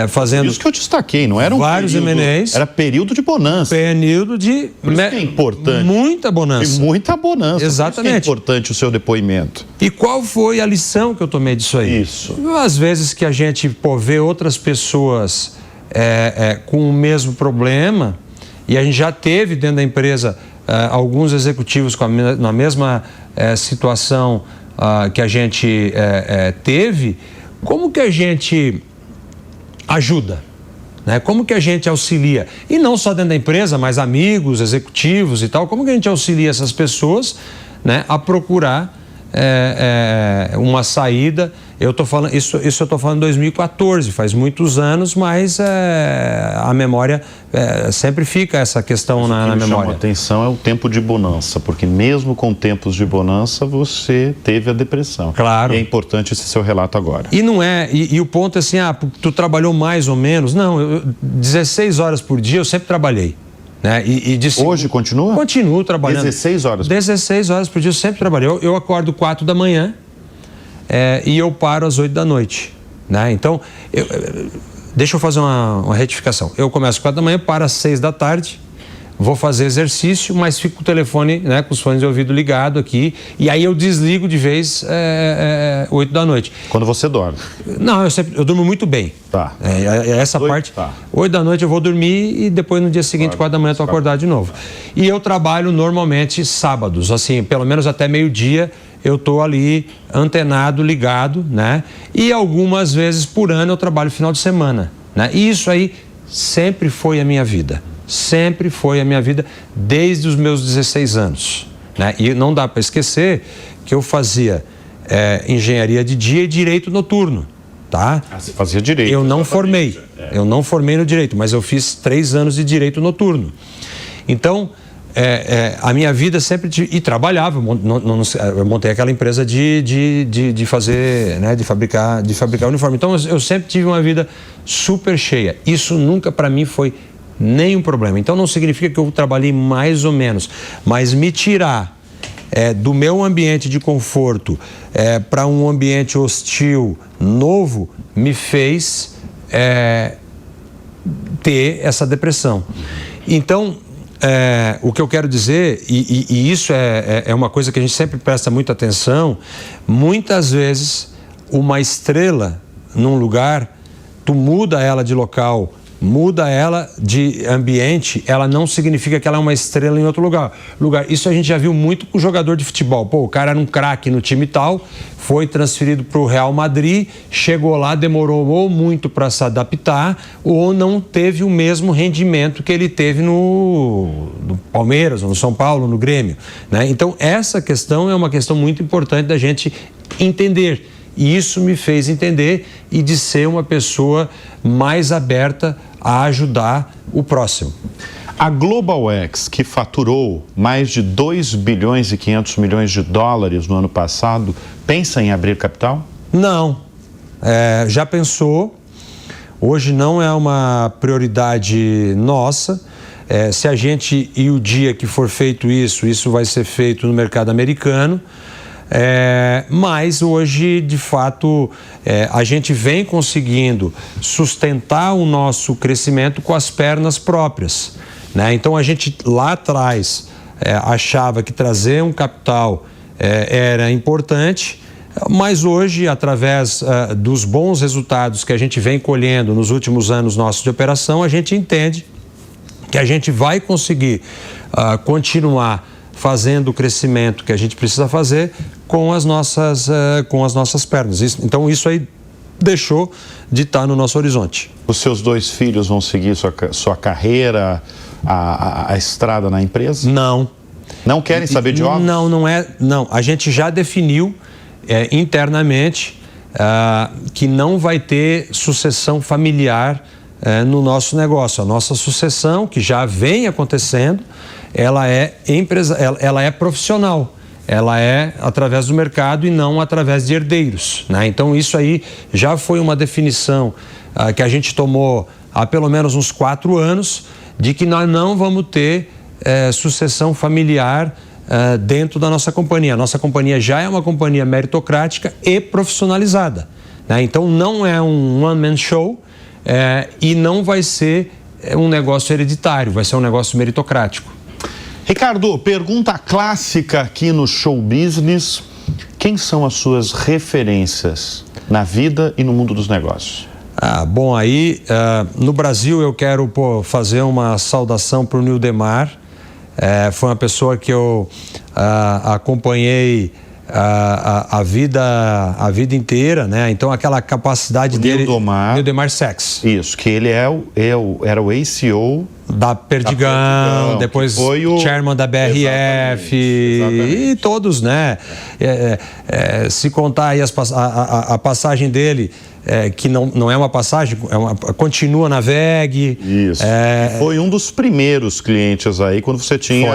fazendo... Isso que eu destaquei, não era vários M&As. Era período de bonança. Período de... Por isso que é importante. Muita bonança. E muita bonança. Exatamente. Por isso que é importante o seu depoimento. E qual foi a lição que eu tomei disso aí? Isso. Às vezes que a gente vê outras pessoas com o mesmo problema, e a gente já teve dentro da empresa alguns executivos na mesma situação que a gente teve, como que a gente ajuda? Né? Como que a gente auxilia? E não só dentro da empresa, mas amigos, executivos e tal, como que a gente auxilia essas pessoas, né, a procurar uma saída eu tô falando, isso eu estou falando em 2014, faz muitos anos, mas a memória sempre fica essa questão na memória. O que me chamou a atenção é o tempo de bonança, porque mesmo com tempos de bonança, você teve a depressão. Claro. E é importante esse seu relato agora. E não é, e o ponto é assim, tu trabalhou mais ou menos? Não, 16 horas por dia eu sempre trabalhei. Né? Hoje continua? Continuo trabalhando. 16 horas? 16 horas por dia eu sempre trabalhei. Eu acordo 4 da manhã e eu paro às 8 da noite. Né? Então, deixa eu fazer uma retificação. Eu começo às 4 da manhã, paro às 6 da tarde, vou fazer exercício, mas fico com o telefone, né, com os fones de ouvido ligado aqui, e aí eu desligo de vez 8 da noite. Quando você dorme? Não, eu durmo muito bem. Tá. Essa parte. Tá. 8 da noite eu vou dormir e depois no dia seguinte, 4 da manhã, eu tô acordado de novo. E eu trabalho normalmente sábados, assim, pelo menos até meio-dia eu tô ali antenado, ligado, né? E algumas vezes por ano eu trabalho final de semana, né? E isso aí sempre foi a minha vida. Sempre foi a minha vida desde os meus 16 anos. Né? E não dá para esquecer que eu fazia engenharia de dia e direito noturno. Tá? Você fazia direito? Eu não formei. Eu não formei no direito, mas eu fiz 3 anos de direito noturno. Então, a minha vida sempre... E trabalhava, eu montei aquela empresa de fazer, né, de fabricar uniforme. Então, eu sempre tive uma vida super cheia. Isso nunca para mim foi nenhum problema. Então não significa que eu trabalhei mais ou menos, mas me tirar do meu ambiente de conforto para um ambiente hostil, novo, me fez ter essa depressão. Então, o que eu quero dizer, e isso é uma coisa que a gente sempre presta muita atenção, muitas vezes uma estrela num lugar, tu muda ela de local, muda ela de ambiente, ela não significa que ela é uma estrela em outro lugar. Isso a gente já viu muito com jogador de futebol. Pô, o cara era um craque no time tal, foi transferido para o Real Madrid, chegou lá, demorou ou muito para se adaptar ou não teve o mesmo rendimento que ele teve no Palmeiras, ou no São Paulo, no Grêmio. Né? Então, essa questão é uma questão muito importante da gente entender. E isso me fez entender e de ser uma pessoa mais aberta a ajudar o próximo. A GlobalX, que faturou mais de 2 bilhões e 500 milhões de dólares no ano passado, pensa em abrir capital? Não. Já pensou. Hoje não é uma prioridade nossa. Se a gente ir o dia que for feito isso vai ser feito no mercado americano. Mas hoje, de fato, a gente vem conseguindo sustentar o nosso crescimento com as pernas próprias. Né? Então, a gente lá atrás achava que trazer um capital era importante, mas hoje, através dos bons resultados que a gente vem colhendo nos últimos anos nossos de operação, a gente entende que a gente vai conseguir continuar fazendo o crescimento que a gente precisa fazer com as nossas pernas. Então, isso aí deixou de estar no nosso horizonte. Os seus 2 filhos vão seguir sua carreira, a estrada na empresa? Não. Não querem saber de obras? Não. A gente já definiu internamente que não vai ter sucessão familiar no nosso negócio. A nossa sucessão, que já vem acontecendo, ela é profissional, ela é através do mercado e não através de herdeiros. Né? Então isso aí já foi uma definição que a gente tomou há pelo menos uns 4 anos, de que nós não vamos ter sucessão familiar dentro da nossa companhia. A nossa companhia já é uma companhia meritocrática e profissionalizada. Né? Então não é um one-man show e não vai ser um negócio hereditário, vai ser um negócio meritocrático. Ricardo, pergunta clássica aqui no Show Business: quem são as suas referências na vida e no mundo dos negócios? Bom, aí no Brasil eu quero fazer uma saudação para o Nildemar. Foi uma pessoa que eu acompanhei a vida inteira, né? Então aquela capacidade dele... Nildemar Sachs. Isso, que ele era o ACO da Perdigão, depois foi o chairman da BRF e todos, né? Se contar aí a passagem dele, que não é uma passagem, continua na VEG. Isso. Foi um dos primeiros clientes aí quando você tinha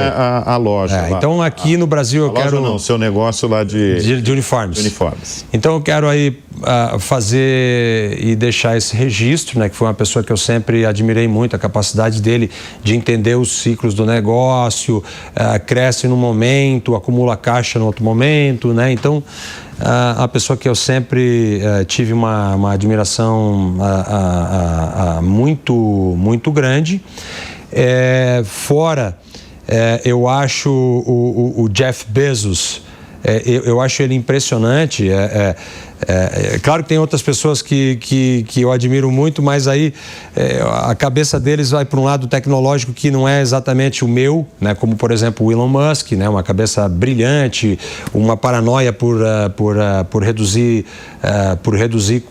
a loja. Então aqui no Brasil eu quero... Não, seu negócio lá de uniformes. Então eu quero aí fazer e deixar esse registro, né? Que foi uma pessoa que eu sempre admirei muito, a capacidade dele de entender os ciclos do negócio, cresce num momento, acumula caixa no outro momento, né? Então, a pessoa que eu sempre tive uma admiração muito grande. Eu acho o Jeff Bezos, eu acho ele impressionante. Claro que tem outras pessoas que eu admiro muito, mas aí a cabeça deles vai para um lado tecnológico que não é exatamente o meu, né? Como, por exemplo, o Elon Musk, né? Uma cabeça brilhante, uma paranoia por reduzir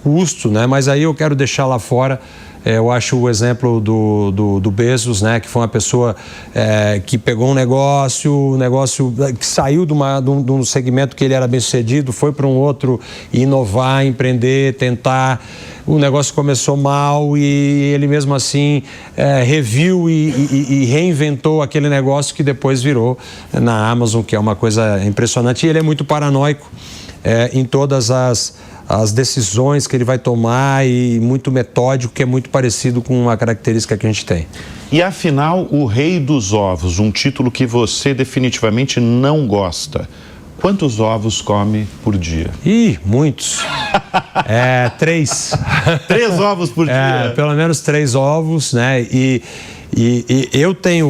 custo, né? Mas aí eu quero deixar lá fora. Eu acho o exemplo do Bezos, né, que foi uma pessoa que pegou um negócio que saiu de um segmento que ele era bem sucedido, foi para um outro, inovar, empreender, tentar. O negócio começou mal e ele mesmo assim reviu e reinventou aquele negócio que depois virou na Amazon, que é uma coisa impressionante. E ele é muito paranoico em todas as decisões que ele vai tomar e muito metódico, que é muito parecido com uma característica que a gente tem. E afinal, o Rei dos Ovos, um título que você definitivamente não gosta. Quantos ovos come por dia? Muitos. 3. 3 ovos por dia? Pelo menos 3 ovos, né? E eu tenho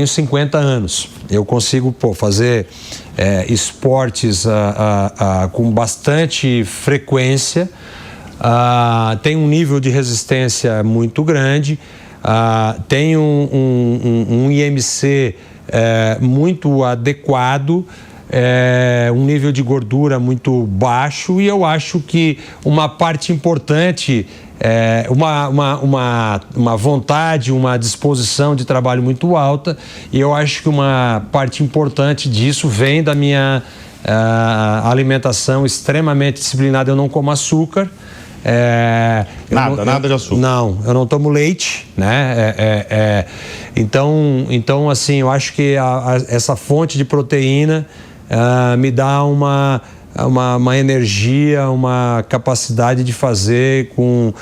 50 anos. Eu consigo fazer esportes com bastante frequência, tenho um nível de resistência muito grande, tenho um IMC muito adequado, um nível de gordura muito baixo, e eu acho que uma parte importante, uma vontade, uma disposição de trabalho muito alta, e eu acho que uma parte importante disso vem da minha alimentação extremamente disciplinada. Eu não como açúcar. Nada de açúcar. Não, eu não tomo leite, né? Então, assim, eu acho que essa fonte de proteína me dá uma energia, uma capacidade de fazer com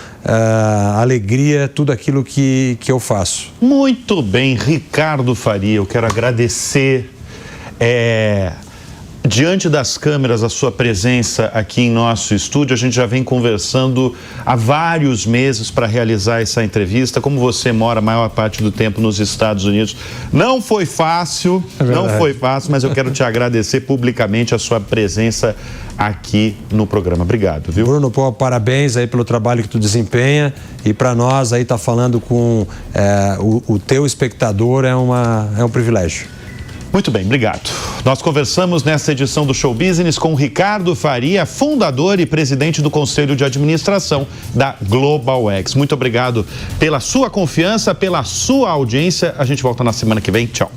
alegria tudo aquilo que eu faço. Muito bem, Ricardo Faria, eu quero agradecer diante das câmeras a sua presença aqui em nosso estúdio. A gente já vem conversando há vários meses para realizar essa entrevista. Como você mora a maior parte do tempo nos Estados Unidos, não foi fácil, mas eu quero te agradecer publicamente a sua presença aqui no programa. Obrigado, viu? Bruno, parabéns aí pelo trabalho que tu desempenha, e para nós aí tá falando com o teu espectador é um privilégio. Muito bem, obrigado. Nós conversamos nessa edição do Show Business com Ricardo Faria, fundador e presidente do Conselho de Administração da Global X. Muito obrigado pela sua confiança, pela sua audiência. A gente volta na semana que vem. Tchau.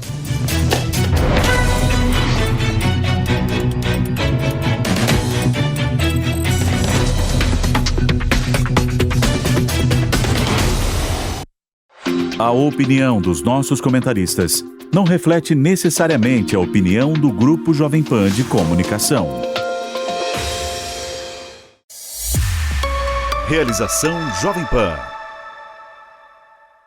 A opinião dos nossos comentaristas não reflete necessariamente a opinião do Grupo Jovem Pan de Comunicação. Realização Jovem Pan.